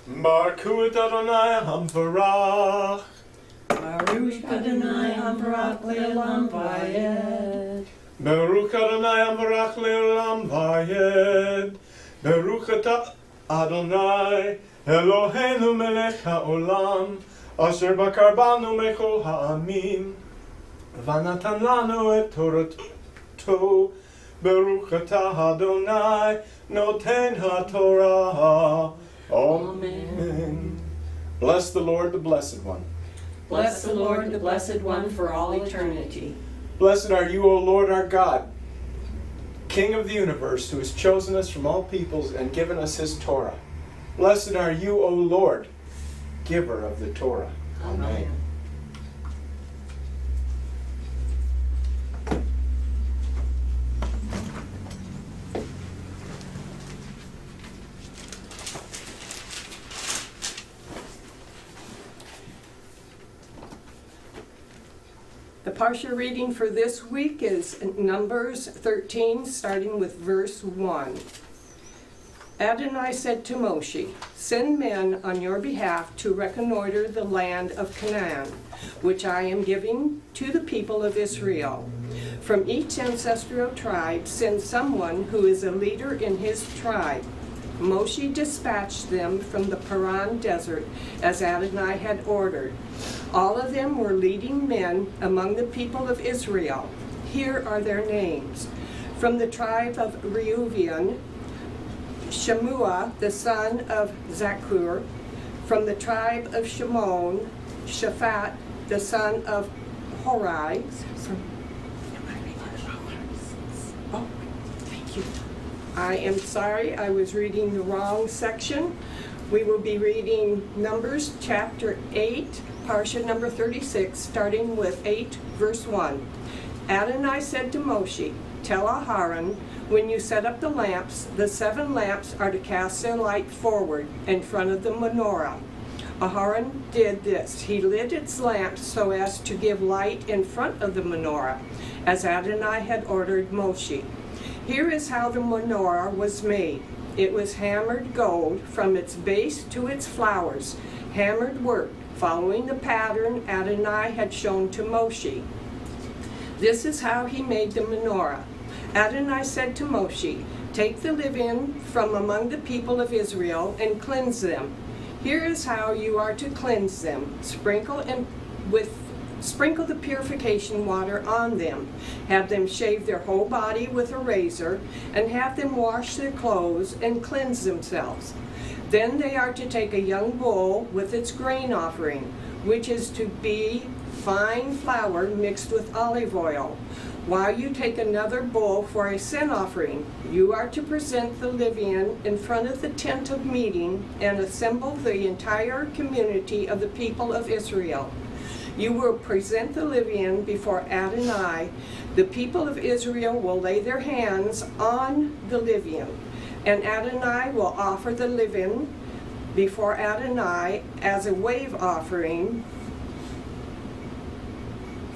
Baruch Adonai Hamvarach. Baruch Adonai Hamvarach Le'olam Vayed. Baruch Adonai Hamvarach Le'olam Vayed. Baruch Ata Adonai Eloheinu Melech HaOlam Asher Bakar Banu Mechol Ha'amim Vanatan Lanu Et Torato. Baruch Ata Adonai Noten HaTorah. Amen. Bless the Lord, the Blessed One. Bless the Lord, the Blessed One, for all eternity. Blessed are you, O Lord our God, King of the universe, who has chosen us from all peoples and given us his Torah. Blessed are you, O Lord, giver of the Torah. Amen. The Parsha reading for this week is Numbers 13, starting with verse 1. Adonai said to Moshe, "Send men on your behalf to reconnoiter the land of Canaan, which I am giving to the people of Israel. From each ancestral tribe, send someone who is a leader in his tribe." Moshe dispatched them from the Paran desert as Adonai had ordered. All of them were leading men among the people of Israel. Here are their names. From the tribe of Reuven, Shemua, the son of Zakur. From the tribe of Shimon, Shaphat, the son of Hori. Oh, thank you. I am sorry, I was reading the wrong section. We will be reading Numbers chapter 8, Parsha number 36, starting with 8, verse 1. Adonai said to Moshe, "Tell Aharon, when you set up the lamps, the 7 lamps are to cast their light forward in front of the menorah." Aharon did this. He lit its lamps so as to give light in front of the menorah, as Adonai had ordered Moshe. Here is how the menorah was made. It was hammered gold from its base to its flowers, hammered work, following the pattern Adonai had shown to Moshe. This is how he made the menorah. Adonai said to Moshe, "Take the leaven from among the people of Israel and cleanse them. Here is how you are to cleanse them. Sprinkle the purification water on them. Have them shave their whole body with a razor, and have them wash their clothes and cleanse themselves. Then they are to take a young bull with its grain offering, which is to be fine flour mixed with olive oil. While you take another bull for a sin offering, you are to present the levain in front of the tent of meeting and assemble the entire community of the people of Israel. You will present the levain before Adonai. The people of Israel will lay their hands on the levain, and Adonai will offer the levain before Adonai as a wave offering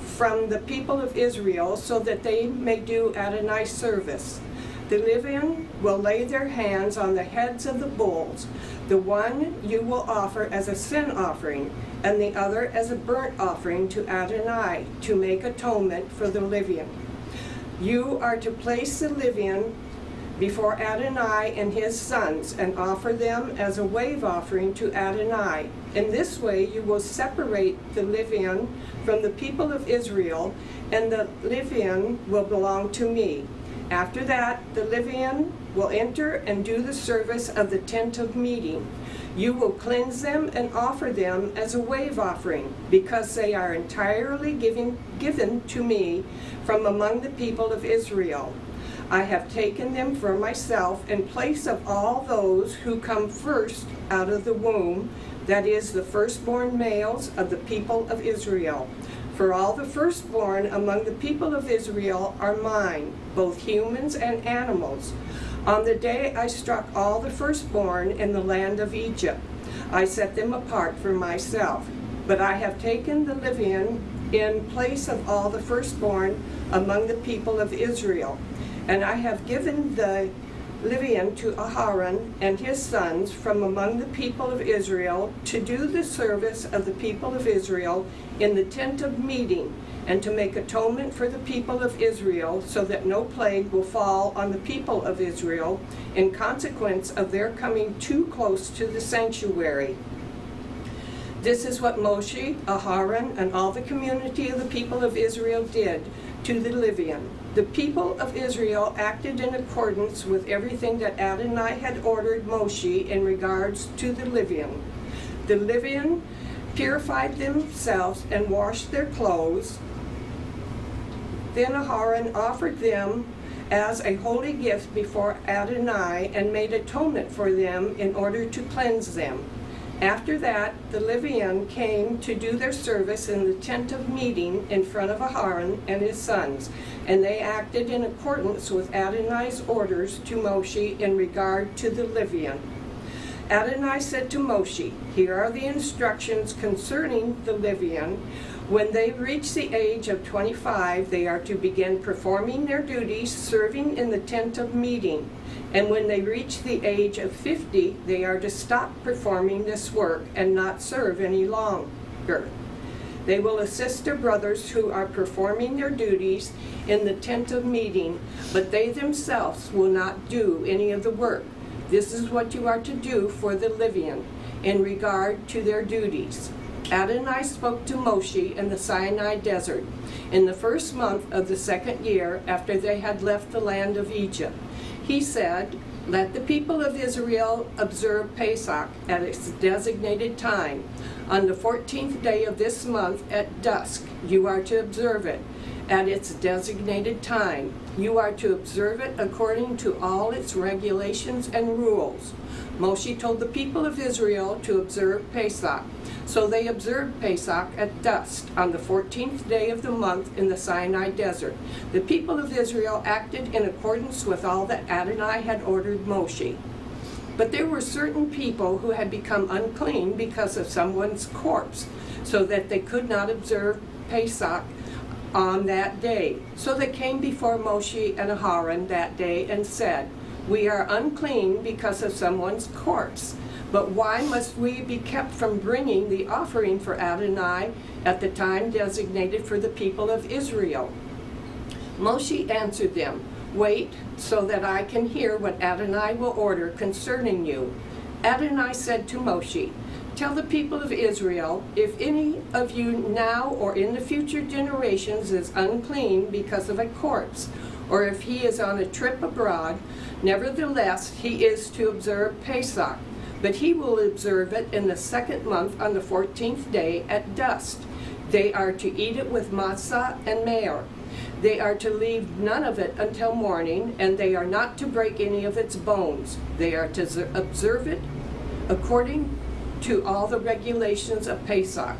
from the people of Israel, so that they may do Adonai service. The levain will lay their hands on the heads of the bulls. The one you will offer as a sin offering, and the other as a burnt offering to Adonai, to make atonement for the levain. You are to place the levain before Adonai and his sons, and offer them as a wave offering to Adonai. In this way you will separate the levain from the people of Israel, and the levain will belong to me. After that, the levain will enter and do the service of the tent of meeting. You will cleanse them and offer them as a wave offering, because they are entirely given to me from among the people of Israel. I have taken them for myself in place of all those who come first out of the womb, that is, the firstborn males of the people of Israel. For all the firstborn among the people of Israel are mine, both humans and animals. On the day I struck all the firstborn in the land of Egypt, I set them apart for myself. But I have taken the levain in place of all the firstborn among the people of Israel. And I have given the Levian to Aharon and his sons from among the people of Israel to do the service of the people of Israel in the tent of meeting, and to make atonement for the people of Israel, so that no plague will fall on the people of Israel in consequence of their coming too close to the sanctuary. This is what Moshe, Aharon, and all the community of the people of Israel did to the Levian. The people of Israel acted in accordance with everything that Adonai had ordered Moshe in regards to the Levian. The Levian purified themselves and washed their clothes. Then Aharon offered them as a holy gift before Adonai and made atonement for them in order to cleanse them. After that, the Levian came to do their service in the tent of meeting in front of Aharon and his sons, and they acted in accordance with Adonai's orders to Moshe in regard to the Levian. Adonai said to Moshe, "Here are the instructions concerning the Levian. When they reach the age of 25, they are to begin performing their duties, serving in the tent of meeting. And when they reach the age of 50, they are to stop performing this work and not serve any longer. They will assist their brothers who are performing their duties in the tent of meeting, but they themselves will not do any of the work. This is what you are to do for the Levian in regard to their duties." Adonai spoke to Moshe in the Sinai desert in the first month of the second year after they had left the land of Egypt. He said, "Let the people of Israel observe Pesach at its designated time. On the 14th day of this month at dusk, you are to observe it at its designated time. You are to observe it according to all its regulations and rules." Moshe told the people of Israel to observe Pesach. So they observed Pesach at dusk on the 14th day of the month in the Sinai desert. The people of Israel acted in accordance with all that Adonai had ordered Moshe. But there were certain people who had become unclean because of someone's corpse, so that they could not observe Pesach on that day. So they came before Moshe and Aharon that day and said, "We are unclean because of someone's corpse. But why must we be kept from bringing the offering for Adonai at the time designated for the people of Israel?" Moshe answered them, "Wait, so that I can hear what Adonai will order concerning you." Adonai said to Moshe, "Tell the people of Israel, if any of you now or in the future generations is unclean because of a corpse, or if he is on a trip abroad, nevertheless he is to observe Pesach. But he will observe it in the second month on the 14th day at dusk. They are to eat it with matzah and meor. They are to leave none of it until morning, and they are not to break any of its bones. They are to observe it according to all the regulations of Pesach.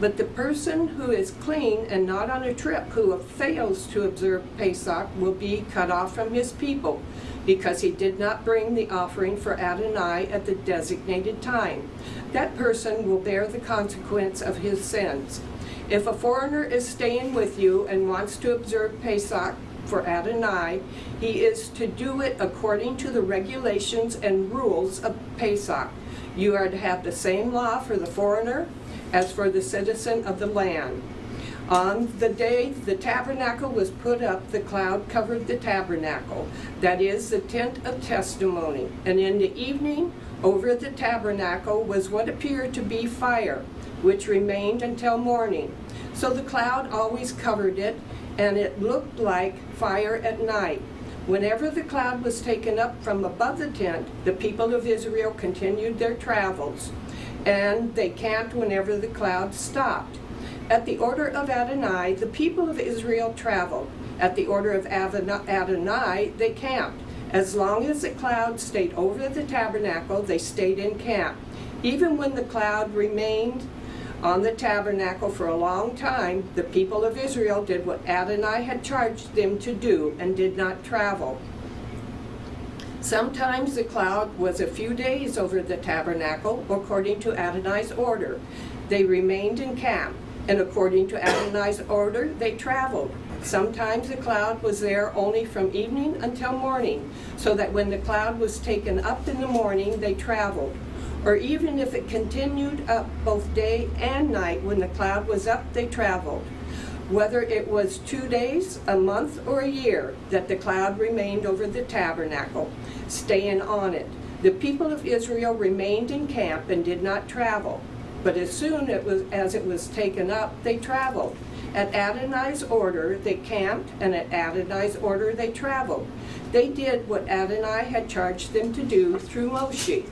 But the person who is clean and not on a trip who fails to observe Pesach will be cut off from his people, because he did not bring the offering for Adonai at the designated time. That person will bear the consequence of his sins. If a foreigner is staying with you and wants to observe Pesach for Adonai, he is to do it according to the regulations and rules of Pesach. You are to have the same law for the foreigner as for the citizen of the land. On the day the tabernacle was put up, the cloud covered the tabernacle, that is, the tent of testimony. And in the evening, over the tabernacle was what appeared to be fire, which remained until morning. So the cloud always covered it, and it looked like fire at night. Whenever the cloud was taken up from above the tent, the people of Israel continued their travels, and they camped whenever the cloud stopped. At the order of Adonai, the people of Israel traveled. At the order of Adonai, they camped. As long as the cloud stayed over the tabernacle, they stayed in camp. Even when the cloud remained on the tabernacle for a long time, the people of Israel did what Adonai had charged them to do and did not travel. Sometimes the cloud was a few days over the tabernacle, according to Adonai's order. They remained in camp, and according to Adonai's order, they traveled. Sometimes the cloud was there only from evening until morning, so that when the cloud was taken up in the morning, they traveled. Or even if it continued up both day and night, when the cloud was up, they traveled. Whether it was 2 days, a month, or a year, that the cloud remained over the tabernacle, staying on it. The people of Israel remained in camp and did not travel. But as soon as it was taken up, they traveled. At Adonai's order, they camped, and at Adonai's order, they traveled. They did what Adonai had charged them to do through Moshe.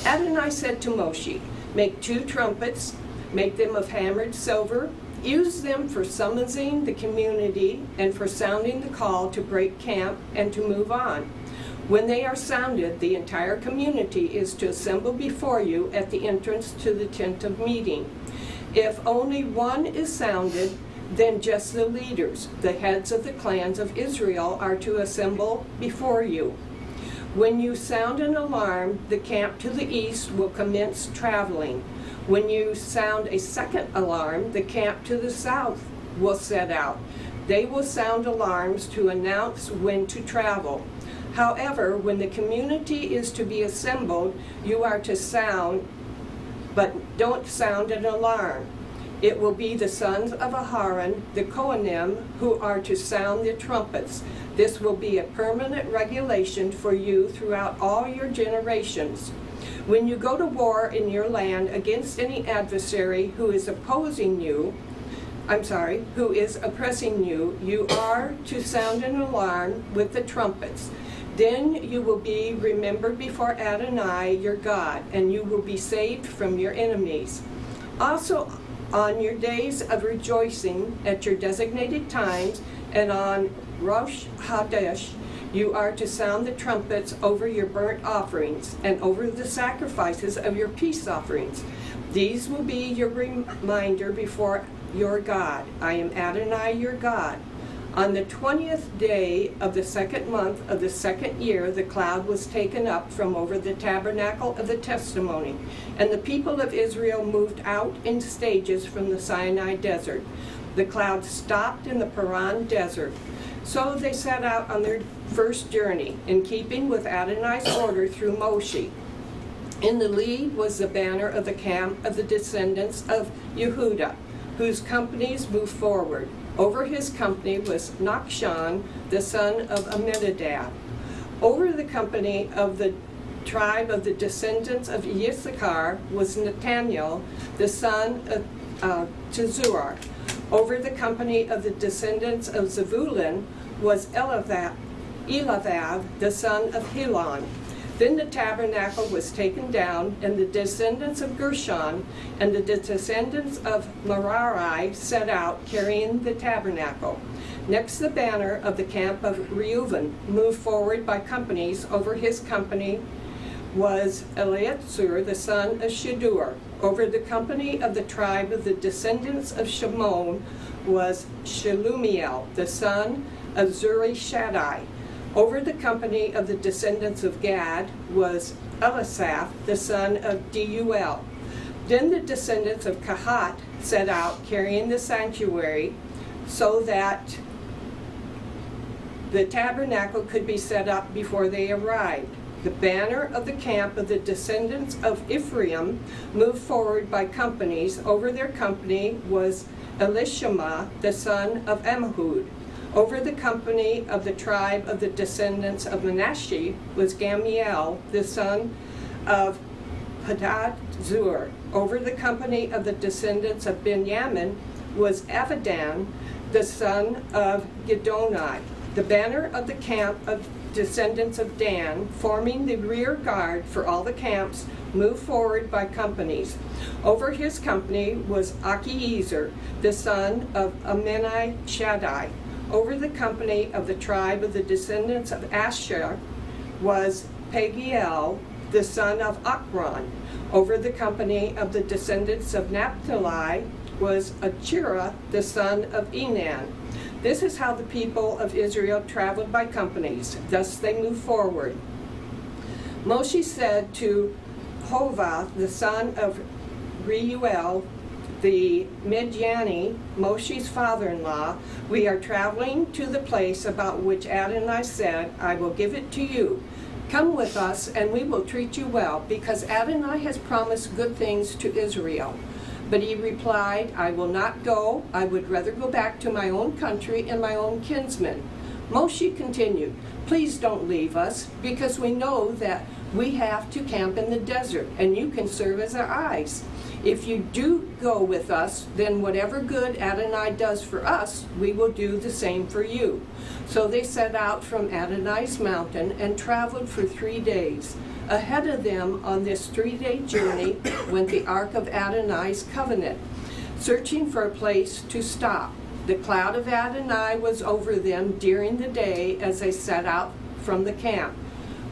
Adonai said to Moshe, "Make 2 trumpets, make them of hammered silver, use them for summoning the community and for sounding the call to break camp and to move on. When they are sounded, the entire community is to assemble before you at the entrance to the tent of meeting. If only one is sounded, then just the leaders, the heads of the clans of Israel, are to assemble before you. When you sound an alarm, the camp to the east will commence traveling. When you sound a second alarm, the camp to the south will set out. They will sound alarms to announce when to travel. However, when the community is to be assembled, you are to sound, but don't sound an alarm. It will be the sons of Aharon, the Kohanim, who are to sound the trumpets. This will be a permanent regulation for you throughout all your generations. When you go to war in your land against any adversary who is oppressing you, you are to sound an alarm with the trumpets. Then you will be remembered before Adonai your God, and you will be saved from your enemies. Also, on your days of rejoicing at your designated times, and on Rosh Hashanah, you are to sound the trumpets over your burnt offerings and over the sacrifices of your peace offerings. These will be your reminder before your God. I am Adonai your God. On the 20th day of the 2nd month of the 2nd year, the cloud was taken up from over the tabernacle of the testimony, and the people of Israel moved out in stages from the Sinai desert. The cloud stopped in the Paran desert. So they set out on their first journey, in keeping with Adonai's order through Moshe. In the lead was the banner of the camp of the descendants of Yehudah, whose companies moved forward. Over his company was Nachshon, the son of Amminadab. Over the company of the tribe of the descendants of Issachar was Nathaniel, the son of Jezuar. Over the company of the descendants of Zebulun was Elivav, the son of Helon. Then the tabernacle was taken down, and the descendants of Gershon and the descendants of Merari set out, carrying the tabernacle. Next, the banner of the camp of Reuben moved forward by companies. Over his company was Eleazar, the son of Shedur. Over the company of the tribe of the descendants of Shimon was Shelumiel, the son of Zurishaddai. Over the company of the descendants of Gad was Elisaph, the son of Deuel. Then the descendants of Kahat set out, carrying the sanctuary, so that the tabernacle could be set up before they arrived. The banner of the camp of the descendants of Ephraim moved forward by companies. Over their company was Elishama, the son of Ammihud. Over the company of the tribe of the descendants of Manasseh was Gamaliel, the son of Pedahzur. Over the company of the descendants of Benjamin was Avidan, the son of Gidoni. The banner of the camp of descendants of Dan, forming the rear guard for all the camps, moved forward by companies. Over his company was Achiezer, the son of Amminadab. Over the company of the tribe of the descendants of Asher was Pagiel, the son of Akron. Over the company of the descendants of Naphtali was Achira, the son of Enan. This is how the people of Israel traveled by companies. Thus they moved forward. Moshe said to Hovah, the son of Reuel, the Midiani, Moshe's father-in-law, we are traveling to the place about which Adonai said, I will give it to you. Come with us, and we will treat you well, because Adonai has promised good things to Israel. But he replied, I will not go. I would rather go back to my own country and my own kinsmen. Moshe continued, please don't leave us, because we know that we have to camp in the desert, and you can serve as our eyes. If you do go with us, then whatever good Adonai does for us, we will do the same for you. So they set out from Adonai's mountain and traveled for 3 days. Ahead of them on this 3-day journey went the Ark of Adonai's covenant, searching for a place to stop. The cloud of Adonai was over them during the day as they set out from the camp.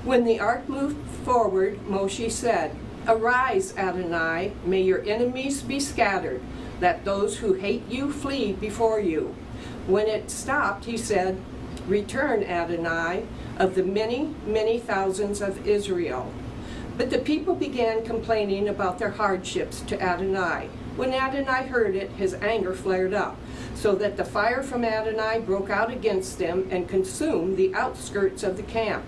When the ark moved forward, Moshe said, Arise, Adonai, may your enemies be scattered. Let those who hate you flee before you. When it stopped, he said, Return, Adonai, of the many, many thousands of Israel. But the people began complaining about their hardships to Adonai. When Adonai heard it, his anger flared up, so that the fire from Adonai broke out against them and consumed the outskirts of the camp.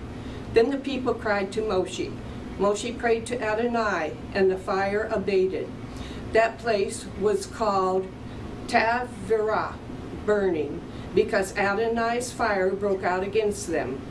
Then the people cried to Moshe. Moshe prayed to Adonai, and the fire abated. That place was called Taverah, burning, because Adonai's fire broke out against them.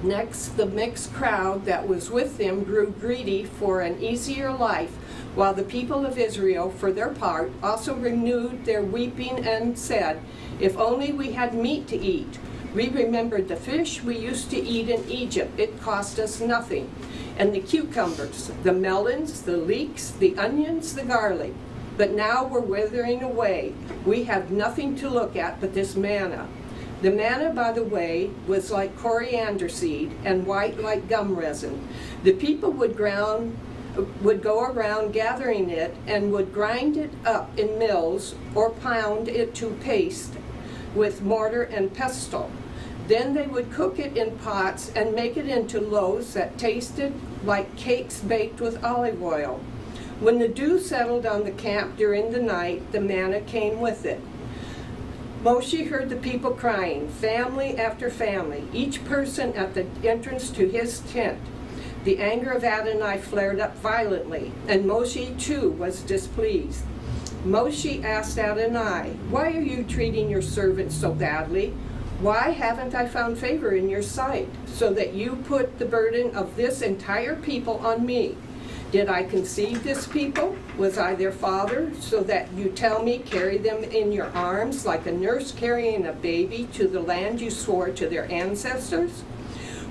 Next, the mixed crowd that was with them grew greedy for an easier life, while the people of Israel, for their part, also renewed their weeping and said, If only we had meat to eat. We remembered the fish we used to eat in Egypt. It cost us nothing. And the cucumbers, the melons, the leeks, the onions, the garlic. But now we're withering away. We have nothing to look at but this manna. The manna, by the way, was like coriander seed and white like gum resin. The people would go around gathering it and would grind it up in mills or pound it to paste with mortar and pestle. Then they would cook it in pots and make it into loaves that tasted like cakes baked with olive oil. When the dew settled on the camp during the night, the manna came with it. Moshe heard the people crying, family after family, each person at the entrance to his tent. The anger of Adonai flared up violently, and Moshe too was displeased. Moshe asked Adonai, Why are you treating your servant so badly? Why haven't I found favor in your sight, so that you put the burden of this entire people on me? Did I conceive this people? Was I their father, so that you tell me carry them in your arms like a nurse carrying a baby to the land you swore to their ancestors?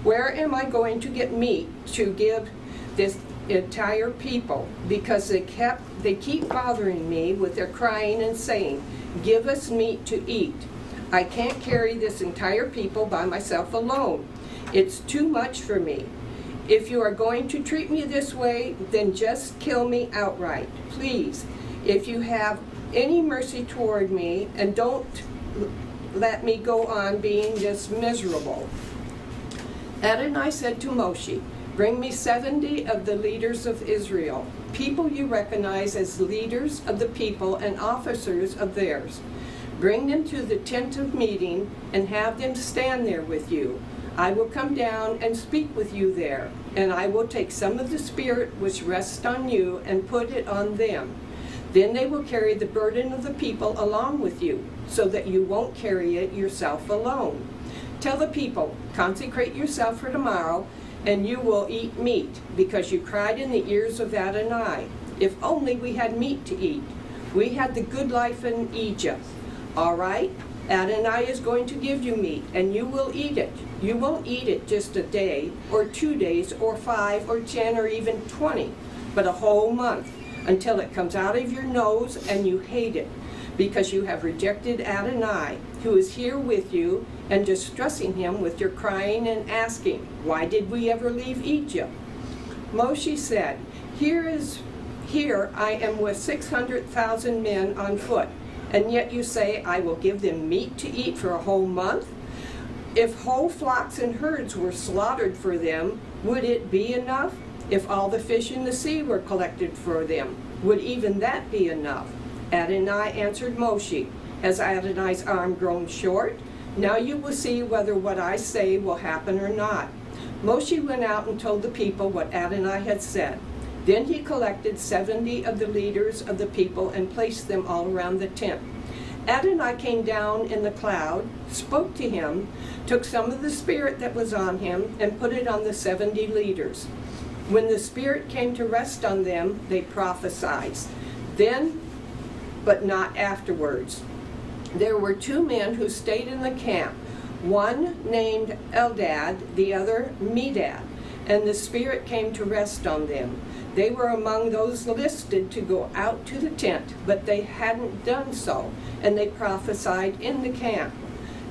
Where am I going to get meat to give this entire people? Because they keep bothering me with their crying and saying, Give us meat to eat. I can't carry this entire people by myself alone. It's too much for me. If you are going to treat me this way, then just kill me outright, please. If you have any mercy toward me, and don't let me go on being this miserable. Adonai said to Moshe, Bring me 70 of the leaders of Israel, people you recognize as leaders of the people and officers of theirs. Bring them to the tent of meeting and have them stand there with you. I will come down and speak with you there, and I will take some of the spirit which rests on you and put it on them. Then they will carry the burden of the people along with you, so that you won't carry it yourself alone. Tell the people, consecrate yourself for tomorrow, and you will eat meat, because you cried in the ears of Adonai. If only we had meat to eat. We had the good life in Egypt. All right, Adonai is going to give you meat, and you will eat it. You won't eat it just a day, or 2 days, or 5, or 10, or even 20, but a whole month, until it comes out of your nose and you hate it, because you have rejected Adonai, who is here with you, and distressing him with your crying and asking, Why did we ever leave Egypt? Moshe said, Here I am with 600,000 men on foot, and yet you say, I will give them meat to eat for a whole month? If whole flocks and herds were slaughtered for them, would it be enough? If all the fish in the sea were collected for them, would even that be enough? Adonai answered Moshe, "Has Adonai's arm grown short? Now you will see whether what I say will happen or not." Moshe went out and told the people what Adonai had said. Then he collected 70 of the leaders of the people and placed them all around the tent. Adonai came down in the cloud, spoke to him, took some of the Spirit that was on him, and put it on the 70 leaders. When the Spirit came to rest on them, they prophesied. Then, but not afterwards. There were 2 men who stayed in the camp, one named Eldad, the other Medad, and the Spirit came to rest on them. They were among those listed to go out to the tent, but they hadn't done so, and they prophesied in the camp.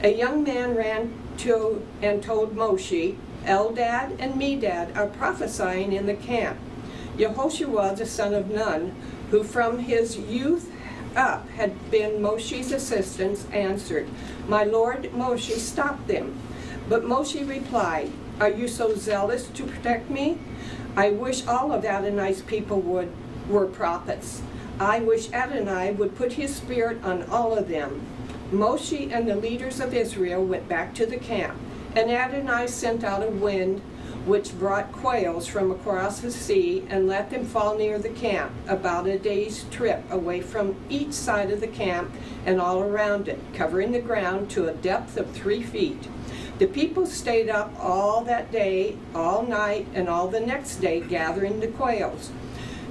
A young man ran to and told Moshe, "Eldad and Medad are prophesying in the camp." Yehoshua, the son of Nun, who from his youth up had been Moshe's assistant, answered, "My lord Moshe, stop them." But Moshe replied, "Are you so zealous to protect me? I wish all of Adonai's people were prophets. I wish Adonai would put his Spirit on all of them." Moshe and the leaders of Israel went back to the camp, and Adonai sent out a wind which brought quails from across the sea and let them fall near the camp, about a day's trip away from each side of the camp and all around it, covering the ground to a depth of 3 feet. The people stayed up all that day, all night, and all the next day gathering the quails.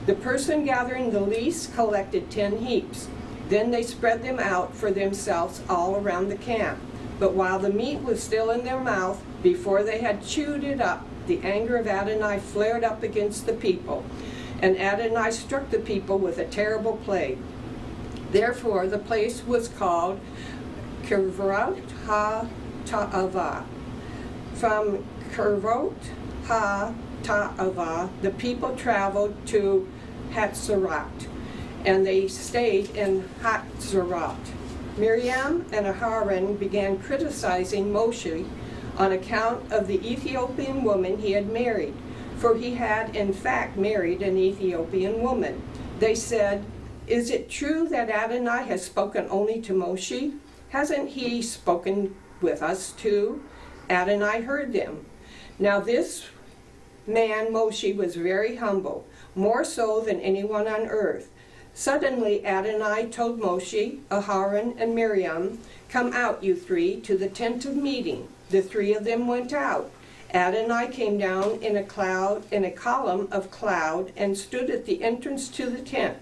The person gathering the least collected 10 heaps. Then they spread them out for themselves all around the camp. But while the meat was still in their mouth, before they had chewed it up, the anger of Adonai flared up against the people, and Adonai struck the people with a terrible plague. Therefore the place was called Kivrot HaTa'avah. From Kivrot HaTa'avah, the people traveled to Hatzerat, and they stayed in Hatzerat. Miriam and Aharon began criticizing Moshe on account of the Ethiopian woman he had married, for he had in fact married an Ethiopian woman. They said, "Is it true that Adonai has spoken only to Moshe? Hasn't he spoken with us too?" Adonai heard them. Now this man Moshe was very humble, more so than anyone on earth. Suddenly Adonai told Moshe, Aharon, and Miriam, "Come out, you 3, to the tent of meeting." The 3 of them went out. Adonai came down in a column of cloud, and stood at the entrance to the tent.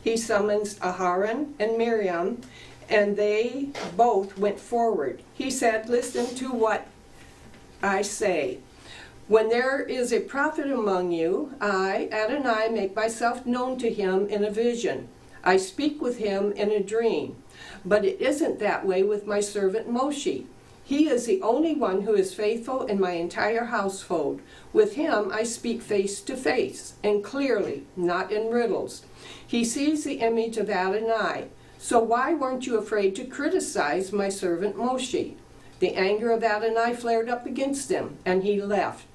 He summons Aharon and Miriam, and they both went forward. He said, "Listen to what I say. When there is a prophet among you, I, Adonai, make myself known to him in a vision. I speak with him in a dream. But it isn't that way with my servant Moshe. He is the only one who is faithful in my entire household. With him I speak face to face and clearly, not in riddles. He sees the image of Adonai. So why weren't you afraid to criticize my servant Moshe?" The anger of Adonai flared up against them, and he left.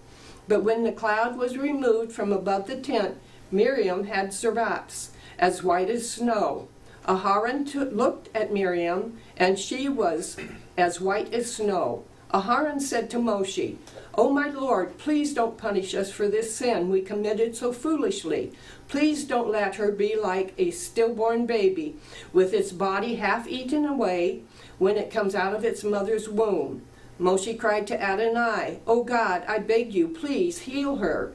But when the cloud was removed from above the tent, Miriam had serapes, as white as snow. Aharon looked at Miriam, and she was as white as snow. Aharon said to Moshe, "Oh my Lord, please don't punish us for this sin we committed so foolishly. Please don't let her be like a stillborn baby, with its body half eaten away when it comes out of its mother's womb." Moshe cried to Adonai, "Oh God, I beg you, please heal her."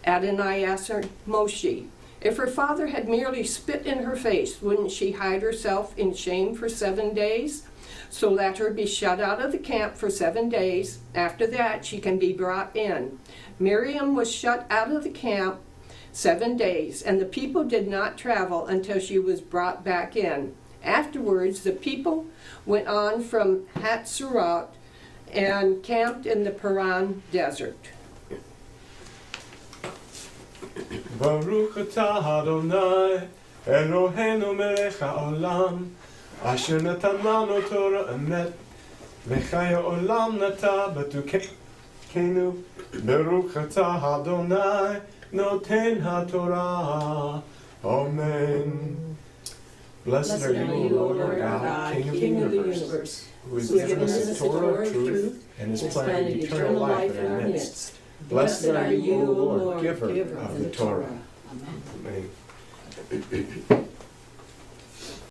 Adonai answered Moshe, "If her father had merely spit in her face, wouldn't she hide herself in shame for 7 days? So let her be shut out of the camp for 7 days. After that she can be brought in." Miriam was shut out of the camp 7 days, and the people did not travel until she was brought back in. Afterwards the people went on from Hatzerat and camped in the Paran desert. Baruch atah Adonai, Eloheinu melech haolam, asher natan lanu Torah emet, v'chaya olam nata b'tukenu. Baruch atah Adonai, noten haTorah. Amen. Blessed are you, O Lord God, King of the universe, who has given us the Torah of truth and has planted eternal life in our midst. Blessed are you, O Lord, giver of the Torah. Amen.